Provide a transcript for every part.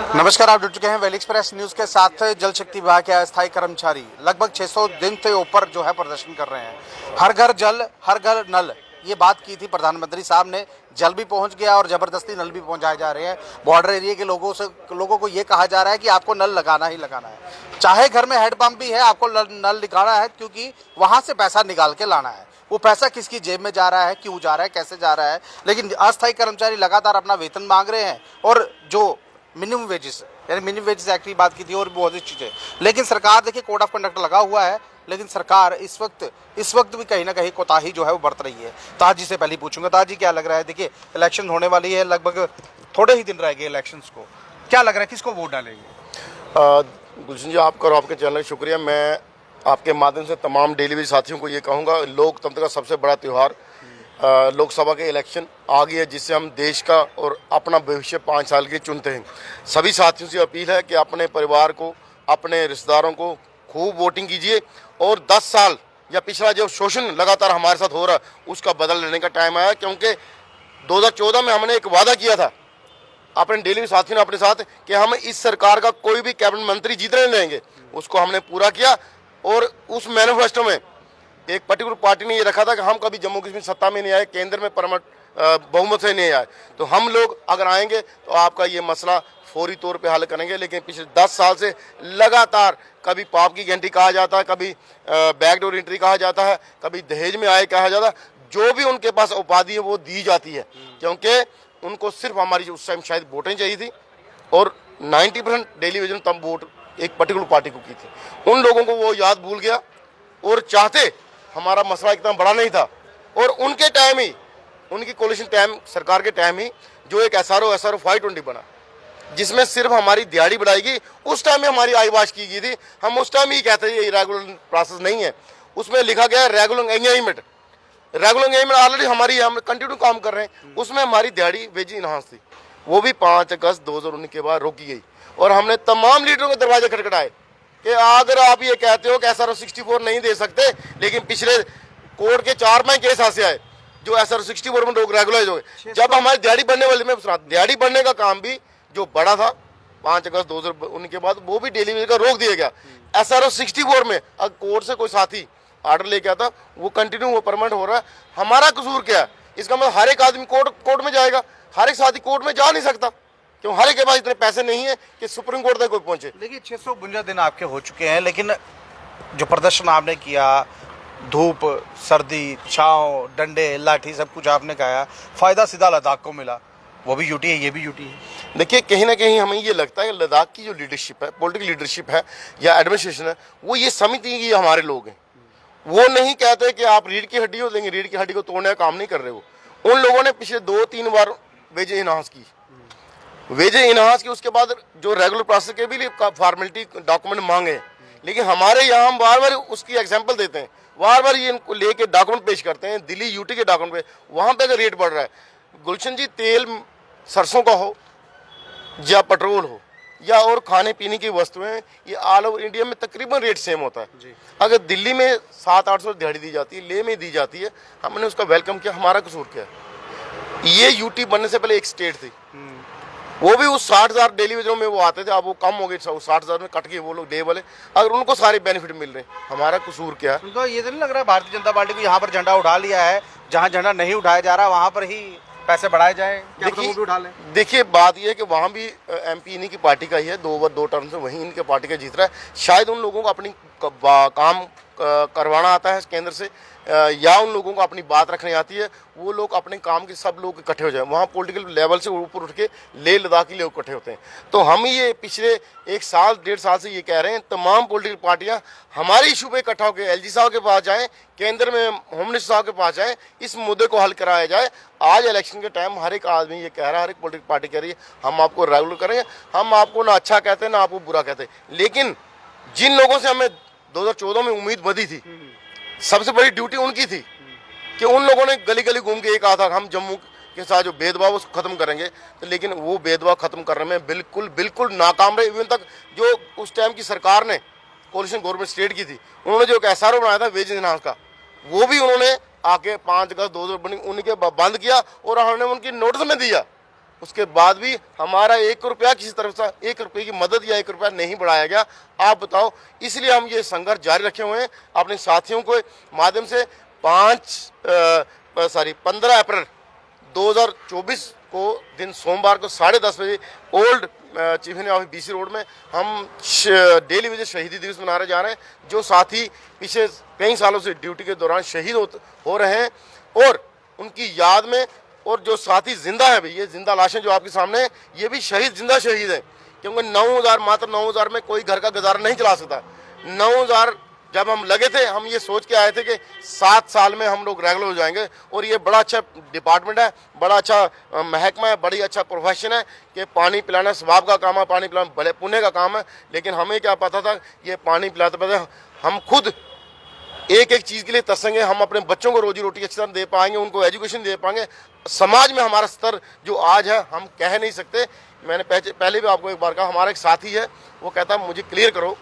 नमस्कार, आप जुड़ चुके हैं वैली एक्सप्रेस न्यूज के साथ। जल शक्ति विभाग के अस्थायी कर्मचारी लगभग 600 दिन से ऊपर जो है प्रदर्शन कर रहे हैं। हर घर जल, हर घर नल, ये बात की थी प्रधानमंत्री साहब ने। जल भी पहुंच गया और जबरदस्ती नल भी पहुंचाए जा रहे हैं। बॉर्डर एरिया के लोगों को ये कहा जा रहा है कि आपको नल लगाना ही लगाना है, चाहे घर में हैंडपंप भी है, आपको नल दिखाना है, क्योंकि वहां से पैसा निकाल के लाना है। वो पैसा किसकी जेब में जा रहा है, क्यों जा रहा है, कैसे जा रहा है, लेकिन अस्थायी कर्मचारी लगातार अपना वेतन मांग रहे हैं। और जो मिनिमम वेजेस, यानी मिनिमम वेजेस एक्ट की बात की थी और बहुत सी चीज़ें, लेकिन सरकार देखिए कोड ऑफ कंडक्ट लगा हुआ है, लेकिन सरकार इस वक्त भी कहीं ना कहीं कोताही जो है वो बरत रही है। ताज जी से पहले पूछूंगा, ताज जी क्या लग रहा है? देखिए इलेक्शन होने वाली है, लगभग थोड़े ही दिन रह गए इलेक्शंस को, क्या लग रहा है किसको वोट डालेंगे? गुलशन जी, आपका और आपके चैनल का शुक्रिया। मैं आपके माध्यम से तमाम डेलीवेरी साथियों को ये कहूँगा, लोकतंत्र का सबसे बड़ा त्यौहार लोकसभा के इलेक्शन आ गई है, जिससे हम देश का और अपना भविष्य 5 साल के चुनते हैं। सभी साथियों से अपील है कि अपने परिवार को, अपने रिश्तेदारों को खूब वोटिंग कीजिए और 10 साल या पिछला जो शोषण लगातार हमारे साथ हो रहा है उसका बदल लेने का टाइम आया। क्योंकि 2014 में हमने एक वादा किया था अपने डेली साथियों ने अपने साथ कि हम इस सरकार का कोई भी कैबिनेट मंत्री जीतने नहीं देंगे। उसको हमने पूरा किया और उस मैनिफेस्टो में एक पर्टिकुलर पार्टी ने ये रखा था कि हम कभी जम्मू कश्मीर सत्ता में नहीं आए, केंद्र में परमानेंट बहुमत से नहीं आए, तो हम लोग अगर आएंगे तो आपका ये मसला फौरी तौर पे हल करेंगे। लेकिन पिछले 10 साल से लगातार कभी पाप की घंटी कहा जाता है, कभी बैकडोर एंट्री कहा जाता है, कभी दहेज में आए कहा जाता है। जो भी उनके पास उपाधि है वो दी जाती है, क्योंकि उनको सिर्फ हमारी उस टाइम शायद वोटें चाहिए थी और 90% डेलीविजन तब वोट एक पर्टिकुलर पार्टी को की थी। उन लोगों को वो याद भूल गया और चाहते हमारा मसला इतना बड़ा नहीं था। और उनके टाइम ही, उनकी कोलिशन टाइम सरकार के टाइम ही जो एक SRO 520 बना, जिसमें सिर्फ हमारी दिहाड़ी बढ़ाएगी, उस टाइम में हमारी आईवाश की गई थी। हम उस टाइम ही कहते थे ये रेगुलर प्रोसेस नहीं है, उसमें लिखा गया regular engagement. Regular engagement already हमारी, हम कंटिन्यू काम कर रहे हैं, उसमें हमारी दिहाड़ी वेज इनहांस थी, वो भी 5 अगस्त 2019 के बाद रोकी गई। और हमने तमाम लीडरों के दरवाजे खटखटाए कि अगर आप ये कहते हो कि SRO 64 नहीं दे सकते, लेकिन पिछले कोर्ट के 4 महीने केस हाथ से आए जो SRO 64 में लोग रेगुलराइज हो गए। जब हमारी दिहाड़ी बढ़ने वाली, में दिहाड़ी बढ़ने का काम भी जो बड़ा था 5 अगस्त 2019 के बाद, वो भी डिलीवरी का रोक दिया गया। SRO 64 में अगर कोर्ट से कोई साथी ऑर्डर लेके आता, वो कंटिन्यू वो परमानेंट हो रहा है। हमारा कसूर क्या है? इसका मतलब हर एक आदमी कोर्ट में जाएगा, हर एक साथी कोर्ट में जा नहीं सकता, क्यों? हर एक के पास इतने पैसे नहीं है कि सुप्रीम कोर्ट तक कोई पहुंचे। देखिए 652 दिन आपके हो चुके हैं, लेकिन जो प्रदर्शन आपने किया, धूप, सर्दी, छाँव, डंडे, लाठी, सब कुछ आपने खाया, फायदा सीधा लद्दाख को मिला। वो भी यूटी है, ये भी यूटी है। देखिए कहीं ना कहीं हमें ये लगता है कि लद्दाख की जो लीडरशिप है, पॉलिटिकल लीडरशिप है या एडमिनिस्ट्रेशन है, वो ये समझती है कि हमारे लोग हैं। वो नहीं कहते कि आप रीढ़ की हड्डी हो, लेकिन रीढ़ की हड्डी को तोड़ने का काम नहीं कर रहे हो। उन लोगों ने पिछले 2-3 बार वेज इनहांस की, उसके बाद जो रेगुलर प्रोसेस के भी फॉर्मेलिटी डॉक्यूमेंट मांगे, लेकिन हमारे यहाँ हम बार बार उसकी एग्जांपल देते हैं, बार बार ये इनको लेके डॉक्यूमेंट पेश करते हैं। दिल्ली यूटी के डॉक्यूमेंट पे, वहाँ पे अगर रेट बढ़ रहा है, गुलशन जी, तेल सरसों का हो या पेट्रोल हो या और खाने पीने की वस्तुएं, ये ऑल ओवर इंडिया में तकरीबन रेट सेम होता है। अगर दिल्ली में 700-800 दिहाड़ी दी जाती है, लेह में दी जाती है, हमने उसका वेलकम किया। हमारा कसूर क्या है? ये यूटी बनने से पहले एक स्टेट थी, वो भी उस 60,000 डेलीवेजरों में वो आते थे, अब वो कम हो गए, 60,000 में कट गए वो लोग डे वाले। अगर उनको सारे बेनिफिट मिल रहे हैं, हमारा कसूर क्या है? उनको ये तो नहीं लग रहा है भारतीय जनता पार्टी को यहाँ पर झंडा उठा लिया है, जहाँ झंडा नहीं उठाया जा रहा वहाँ पर ही पैसे बढ़ाए जाए? देखिए बात यह है कि वहाँ भी MP इन्हीं की पार्टी का ही है, 2 टर्म से वहीं इनके पार्टी का जीत रहा है। शायद उन लोगों को अपनी काम करवाना आता है केंद्र से, या उन लोगों को अपनी बात रखनी आती है। वो लोग अपने काम के सब लोग इकट्ठे हो जाए, वहाँ पॉलिटिकल लेवल से ऊपर उठ के लेह लद्दाख के लोग इकट्ठे होते हैं। तो हम ये पिछले 1 साल 1.5 साल से ये कह रहे हैं, तमाम पॉलिटिकल पार्टियाँ हमारे इशू पे इकट्ठा होकर LG साहब के पास जाएँ, केंद्र में होम मिनिस्टर साहब के पास जाएँ, इस मुद्दे को हल कराया जाए। आज इलेक्शन के टाइम हर एक आदमी ये कह रहा है, हर एक पॉलिटिकल पार्टी कह रही है हम आपको रेगुलर करेंगे, हम आपको ना अच्छा कहते हैं ना आपको बुरा कहते हैं। लेकिन जिन लोगों से हमें 2014 में उम्मीद बंधी थी, सबसे बड़ी ड्यूटी उनकी थी कि उन लोगों ने गली गली घूम के ये कहा था हम जम्मू के साथ जो भेदभाव उसको खत्म करेंगे, तो लेकिन वो भेदभाव खत्म करने में बिल्कुल नाकाम रहे। इवन तक जो उस टाइम की सरकार ने, कोलिशन गवर्नमेंट स्टेट की थी, उन्होंने जो एक SRO बनाया था वेज इनहांस का, वो भी उन्होंने आके 5 अगस्त 2019 के बंद किया और हमने उनकी नोटिस में दिया उसके बाद भी हमारा 1 रुपया किसी तरफ से 1 रुपये की मदद या 1 रुपया नहीं बढ़ाया गया। आप बताओ, इसलिए हम ये संघर्ष जारी रखे हुए हैं अपने साथियों के माध्यम से। 15 अप्रैल 2024 को दिन सोमवार को 10:30 बजे old chief of BC road में हम डेली विजिट शहीदी दिवस मनाने जा रहे हैं। जो साथी पिछले कई सालों से ड्यूटी के दौरान शहीद हो रहे हैं और उनकी याद में, और जो साथी जिंदा है भाई, ये जिंदा लाशें जो आपके सामने हैं, ये भी जिंदा शहीद है, क्योंकि 9,000 मात्र 9,000 में कोई घर का गुजारा नहीं चला सकता। 9,000 जब हम लगे थे, हम ये सोच के आए थे कि 7 साल में हम लोग रेगुलर हो जाएंगे। और ये बड़ा अच्छा डिपार्टमेंट है, बड़ा अच्छा महकमा है, बड़ी अच्छा प्रोफेशन है कि पानी पिलाना स्वभाव का काम है, पानी पिलाना बड़े पुण्य का काम है। लेकिन हमें क्या पता था, ये पानी पिलाते पिलाते हम खुद एक एक चीज़ के लिए तसंगे। हम अपने बच्चों को रोजी रोटी अच्छी तरह दे पाएंगे, उनको एजुकेशन दे पाएंगे। समाज में हमारा स्तर जो आज है हम कह नहीं सकते। मैंने पहले भी आपको एक बार कहा, हमारा एक साथी है, वो कहता मुझे क्लियर करो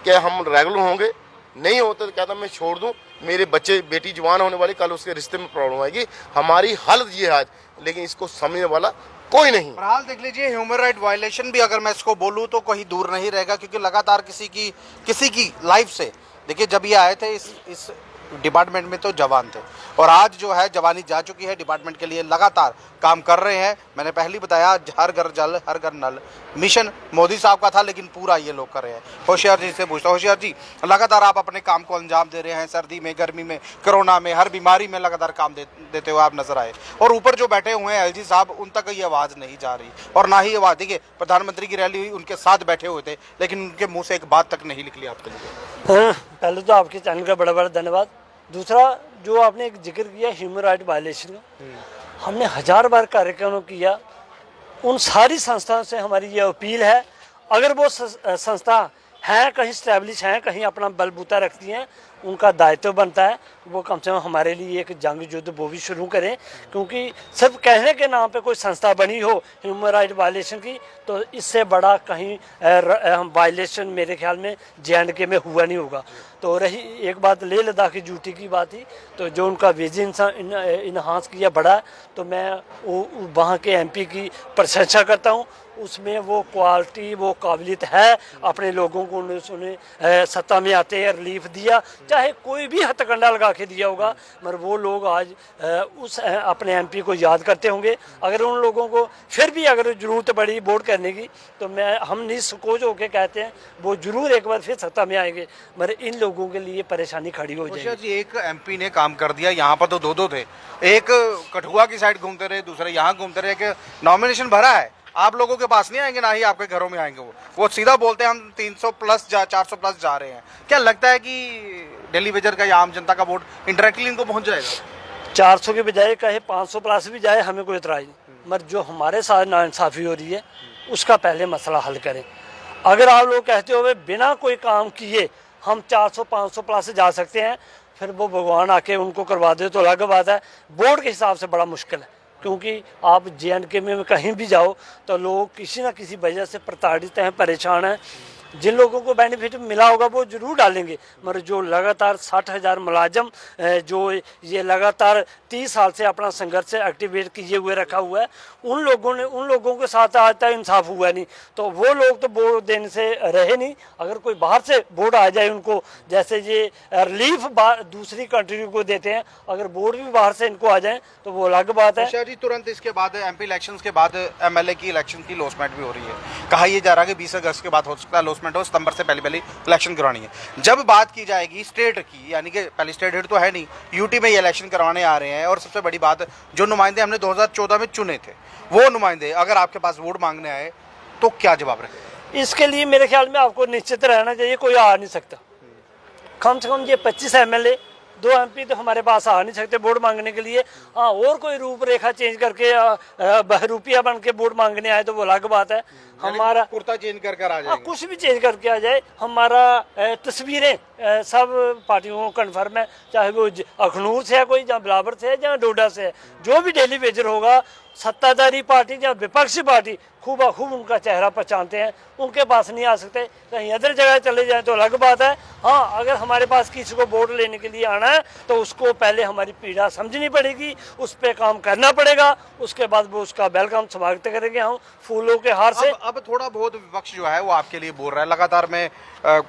कि हम रेगुलर होंगे, नहीं होते तो कहता मैं छोड़ दूं, मेरे बच्चे बेटी जवान होने वाली, कल उसके रिश्ते में प्रॉब्लम आएगी। हमारी हालत ये है आज, लेकिन इसको समझने वाला कोई नहीं। फिलहाल देख लीजिए, ह्यूमन राइट वायलेशन भी अगर मैं इसको बोलूँ तो कहीं दूर नहीं रहेगा, क्योंकि लगातार किसी की लाइफ से, देखिए जब ये आए थे इस डिपार्टमेंट में तो जवान थे, और आज जो है जवानी जा चुकी है, डिपार्टमेंट के लिए लगातार काम कर रहे हैं। मैंने पहले बताया हर घर जल हर घर नल मिशन मोदी साहब का था, लेकिन पूरा ये लोग कर रहे हैं। होशियार जी से पूछता हूं, होशियार जी, लगातार आप अपने काम को अंजाम दे रहे हैं, सर्दी में, गर्मी में, कोरोना में, हर बीमारी में लगातार काम देते हुए आप नजर आए, और ऊपर जो बैठे हुए हैं LG साहब, उन तक ये आवाज़ नहीं जा रही, और ना ही आवाज़। देखिए प्रधानमंत्री की रैली हुई, उनके साथ बैठे हुए थे, लेकिन उनके मुँह से एक बात तक नहीं निकली आपके लिए। पहले तो आपके चैनल का बड़ा बड़ा धन्यवाद। दूसरा, जो आपने एक जिक्र किया ह्यूमन राइट वायलेशन का, हमने 1000 बार कार्यक्रम किया। उन सारी संस्थाओं से हमारी ये अपील है, अगर वो संस्था हैं कहीं स्टैब्लिश हैं, कहीं अपना बलबूता रखती हैं, उनका दायित्व बनता है वो कम से कम हमारे लिए एक जंग युद्ध वो भी शुरू करें। क्योंकि सिर्फ कहने के नाम पे कोई संस्था बनी हो ह्यूमन राइट वायलेशन की, तो इससे बड़ा कहीं वायलेशन मेरे ख्याल में JNK में हुआ नहीं होगा। तो रही एक बात लेह लद्दाख की ड्यूटी की बात ही, तो जो उनका विजन इन्हांस किया बड़ा, तो मैं वहाँ के MP की प्रशंसा करता हूँ। उसमें वो क्वालिटी, वो काबिलियत है, अपने लोगों को उन्हें सत्ता में आते हैं रिलीफ दिया, चाहे कोई भी हथकंडा लगा के दिया होगा, मगर वो लोग आज उस अपने MP को याद करते होंगे। अगर उन लोगों को फिर भी अगर ज़रूरत पड़ी वोट करने की, तो हम निसंकोच होकर कहते हैं वो ज़रूर एक बार फिर सत्ता में आएंगे, मगर इन लोगों के लिए परेशानी खड़ी हो जाएगी। एक MP ने काम कर दिया, यहाँ पर तो दो थे, एक कठुआ की साइड घूमते रहे, दूसरे यहाँ घूमते रहे, कि नॉमिनेशन भरा है, आप लोगों के पास नहीं आएंगे, ना ही आपके घरों में आएंगे। वो सीधा बोलते हैं हम 300 प्लस 400 प्लस जा रहे हैं। क्या लगता है कि दिल्ली विजन का या आम जनता का वोट इंडायरेक्टली इनको पहुंच जाएगा? 400 के बजाय कहे 500 प्लस भी जाए, हमें कोई इतराज नहीं, मगर जो हमारे साथ नाइंसाफ़ी हो रही है उसका पहले मसला हल करें। अगर आप लोग कहते हो बिना कोई काम किए हम 400-500 प्लस जा सकते हैं, फिर वो भगवान आके उनको करवा दे तो अलग बात है। बोर्ड के हिसाब से बड़ा मुश्किल है, क्योंकि आप JNK में कहीं भी जाओ तो लोग किसी न किसी वजह से प्रताड़ित हैं, परेशान हैं। जिन लोगों को बेनिफिट मिला होगा वो जरूर डालेंगे, मगर जो लगातार 60,000 मुलाजम जो ये लगातार 30 साल से अपना संघर्ष एक्टिवेट किए हुए रखा हुआ है, उन लोगों के साथ आज तक इंसाफ हुआ नहीं, तो वो लोग तो वोट देने से रहे नहीं। अगर कोई बाहर से वोट आ जाए उनको, जैसे ये रिलीफ दूसरी कंट्री को देते हैं, अगर वोट भी बाहर से इनको आ जाए तो वो अलग बात है। जी, तुरंत इसके बाद MP इलेक्शंस के बाद MLA की इलेक्शन की लॉसमेंट भी हो रही है। कहा यह जा रहा है कि 20 अगस्त के बाद हो सकता है लॉसमेंट हो, सितंबर से पहले इलेक्शन करवानी है। जब बात की जाएगी स्टेट की, यानी कि पहले स्टेट हेड तो है नहीं, UT में ये इलेक्शन करवाने आ रहे हैं, और सबसे बड़ी बात, जो नुमाइंदे हमने 2014 में चुने थे, वो नुमाइंदे अगर आपके पास वोट मांगने आए तो क्या जवाब रहे? इसके लिए मेरे ख्याल में आपको निश्चित रहना चाहिए, कोई आ नहीं सकता। कम से कम ये 25 MLA, 2 MP तो हमारे पास आ नहीं सकते वोट मांगने के लिए। हाँ, और कोई रूपरेखा चेंज करके बहरूपिया बन के वोट मांगने आए तो वो अलग बात है। हमारा कुर्ता चेंज कर आ जाएंगे, कुछ भी चेंज करके आ जाए, हमारा तस्वीरें सब पार्टियों को कन्फर्म है, चाहे वो अखनूर से है कोई, जहाँ बिलावर से है, जहाँ डोडा से है, जो भी डेली वेजर होगा, सत्ताधारी पार्टी या विपक्षी पार्टी खूब उनका चेहरा पहचानते हैं, उनके पास नहीं आ सकते। कहीं अदर जगह चले जाएं तो अलग बात है। हाँ, अगर हमारे पास किसी को वोट लेने के लिए आना है तो उसको पहले हमारी पीड़ा समझनी पड़ेगी, उस पर काम करना पड़ेगा, उसके बाद वो उसका वेलकम स्वागत करेंगे हम फूलों के हार से। अब थोड़ा बहुत विपक्ष जो है वो आपके लिए बोल रहा है, लगातार मैं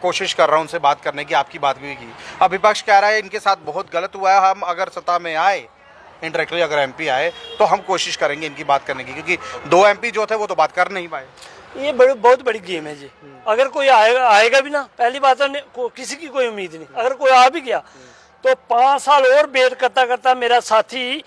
कोशिश कर रहा हूं उनसे बात करने की, आपकी बात भी की। अब विपक्ष कह रहा है इनके साथ बहुत गलत हुआ है, हम अगर सत्ता में आए, इंडायरेक्टली अगर एमपी आए तो हम कोशिश करेंगे इनकी बात करने की, क्योंकि 2 एमपी जो थे वो तो बात कर नहीं पाए। ये बहुत बड़ी गेम है जी। अगर कोई आएगा भी ना, पहली बात है किसी की कोई उम्मीद नहीं, अगर कोई आ भी गया तो 5 साल और वेट करता करता मेरा साथी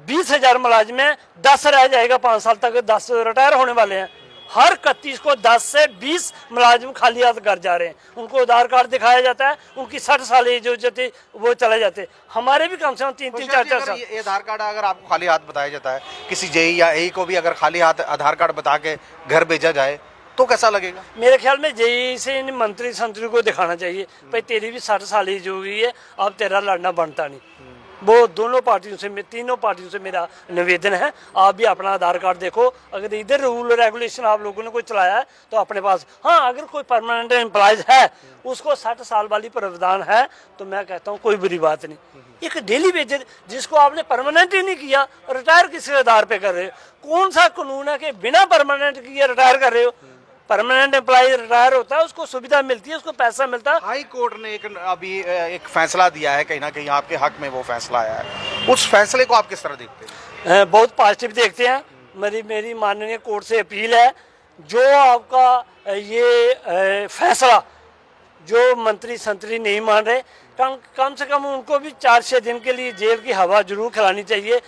20,000 मुलाजिम है, 10 रह जाएगा 5 साल तक, 10 रिटायर होने वाले हैं। हर 31 को 10 से 20 मुलाजिम खाली हाथ घर जा रहे हैं, उनको आधार कार्ड दिखाया जाता है, उनकी 60 साल एज हो जाती वो चले जाते। हमारे भी कम से कम 3-3, 4-4 साल। ये आधार कार्ड अगर आपको खाली हाथ बताया जाता है, किसी जेई या एई को भी अगर खाली हाथ आधार कार्ड बता के घर भेजा जाए तो कैसा लगेगा? मेरे ख्याल में जेई से इन मंत्री संतरी को दिखाना चाहिए भाई तेरी भी 60 साल एज हो गई है, अब तेरा लड़ना बनता नहीं। वो दोनों पार्टियों से, तीनों पार्टियों से मेरा निवेदन है, आप भी अपना आधार कार्ड देखो। अगर इधर रूल रेगुलेशन आप लोगों ने कोई चलाया है तो अपने पास, हाँ, अगर कोई परमानेंट एम्प्लॉयज है उसको 60 साल वाली प्रावधान है तो मैं कहता हूँ कोई बुरी बात नहीं। एक डेली वेजर जिसको आपने परमानेंट ही नहीं किया, रिटायर किस आधार पे कर रहे हो? कौन सा कानून है कि बिना परमानेंट किए रिटायर कर रहे हो? परमानेंट एम्प्लॉय रिटायर होता है, उसको सुविधा मिलती है, उसको पैसा मिलता है। हाई कोर्ट ने अभी एक फैसला दिया है, कहीं ना कहीं आपके हक में वो फैसला आया है, उस फैसले को आप किस तरह देखते हैं? बहुत पॉजिटिव देखते हैं। मेरी माननीय कोर्ट से अपील है, जो आपका ये फैसला जो मंत्री संतरी नहीं मान रहे, कम से कम उनको भी 4-6 दिन के लिए जेल की हवा जरूर खिलानी चाहिए।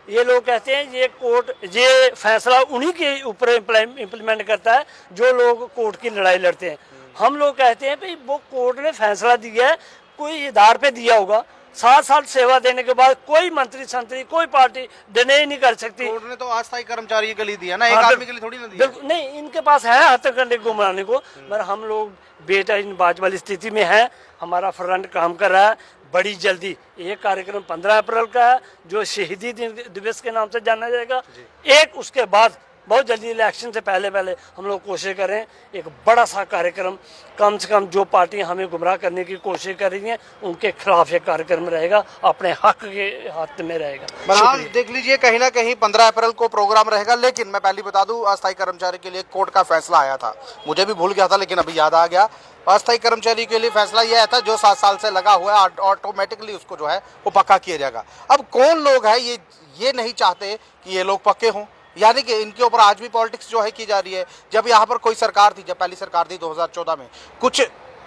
ये लोग कहते हैं ये कोर्ट ये फैसला उन्हीं के ऊपर इम्प्लीमेंट करता है जो लोग कोर्ट की लड़ाई लड़ते हैं। हम लोग कहते हैं भाई वो कोर्ट ने फैसला दिया है, कोई आधार पे दिया होगा। 7 साल सेवा देने के बाद कोई मंत्री संतरी कोई पार्टी डिनाई नहीं कर सकती। कोर्ट ने तो अस्थायी कर्मचारी के लिए दिया ना, एक आदमी के लिए थोड़ी ना दिया। बिल्कुल नहीं, इनके पास है हथकंडे घुमाने को, मगर हम लोग बेटा इन बात वाली स्थिति में है। हमारा फ्रंट काम कर रहा है, बड़ी जल्दी एक कार्यक्रम 15 अप्रैल का है जो शहीदी दिवस के नाम से जाना जाएगा। एक उसके बाद बहुत जल्दी इलेक्शन से पहले हम लोग कोशिश करें एक बड़ा सा कार्यक्रम, कम से कम जो पार्टियां हमें गुमराह करने की कोशिश कर रही हैं उनके खिलाफ एक कार्यक्रम रहेगा, अपने हक के हाथ में रहेगा। बहरहाल देख लीजिए, कहीं ना कहीं 15 अप्रैल को प्रोग्राम रहेगा। लेकिन मैं पहले बता दूं, अस्थायी कर्मचारी के लिए कोर्ट का फैसला आया था, मुझे भी भूल गया था लेकिन अभी याद आ गया। अस्थायी कर्मचारी के लिए फैसला यह था जो 7 साल से लगा हुआ है ऑटोमेटिकली उसको जो है वो पक्का किया जाएगा। अब कौन लोग हैं ये नहीं चाहते कि ये लोग पक्के हों, यानी कि इनके ऊपर आज भी पॉलिटिक्स जो है की जा रही है। जब यहाँ पर कोई सरकार थी, जब पहली सरकार थी 2014 में, कुछ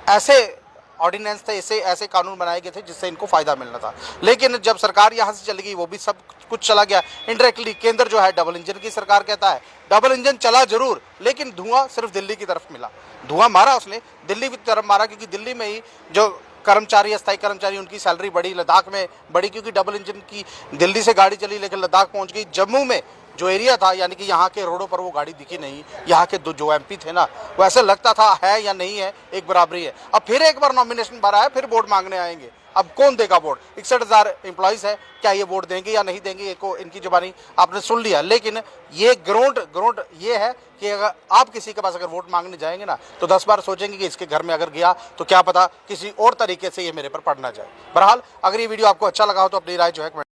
ऐसे ऑर्डिनेंस थे, ऐसे कानून बनाए गए थे जिससे इनको फायदा मिलना था। लेकिन जब सरकार यहाँ से चली गई वो भी सब कुछ चला गया इनडायरेक्टली। केंद्र जो है डबल इंजन की सरकार कहता है, डबल इंजन चला जरूर लेकिन धुआं सिर्फ दिल्ली की तरफ मिला। धुआं मारा उसने दिल्ली की तरफ मारा, क्योंकि दिल्ली में ही जो कर्मचारी, अस्थायी कर्मचारी, उनकी सैलरी बढ़ी, लद्दाख में बढ़ी क्योंकि डबल इंजन की दिल्ली से गाड़ी चली लेकिन लद्दाख पहुंच गई। जम्मू में जो एरिया था, यानी कि यहाँ के रोडों पर वो गाड़ी दिखी नहीं। यहाँ के जो एमपी थे ना, वो ऐसे लगता था है या नहीं है, एक बराबरी है। अब फिर एक बार नॉमिनेशन भरा है, फिर वोट मांगने आएंगे। अब कौन देगा वोट? 61,000 एम्प्लॉइज है, क्या ये वोट देंगे या नहीं देंगे, इनकी जुबानी आपने सुन लिया। लेकिन ये ग्राउंड ये है कि अगर आप किसी के पास अगर वोट मांगने जाएंगे ना तो 10 बार सोचेंगे कि इसके घर में अगर गया तो क्या पता किसी और तरीके से ये मेरे पर पड़ ना जाए। बहरहाल अगर ये वीडियो आपको अच्छा लगा हो तो अपनी राय जो है